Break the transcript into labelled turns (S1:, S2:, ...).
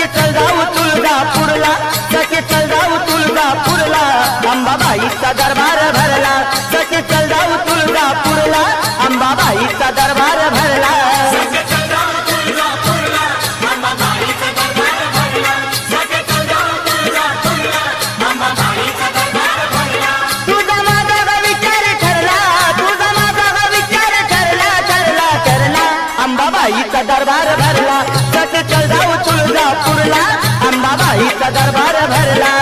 S1: सखी चल जाऊ तुळजापूरला, सखी चल जाऊ तुळजापूरला, अंबाबाईचा दरबार भरला, सखी चल जाऊ तुळजापूरला, अंबाबाईचा दरबार भरला। तुझा माझा विचार ठरला, तुझा माझा विचार ठरला, ठरला ठरला, अंबाबाईचा दरबार भरला, सखी चल जाऊ तुळजापूरला, अंबाबाईचा दरबार भरला।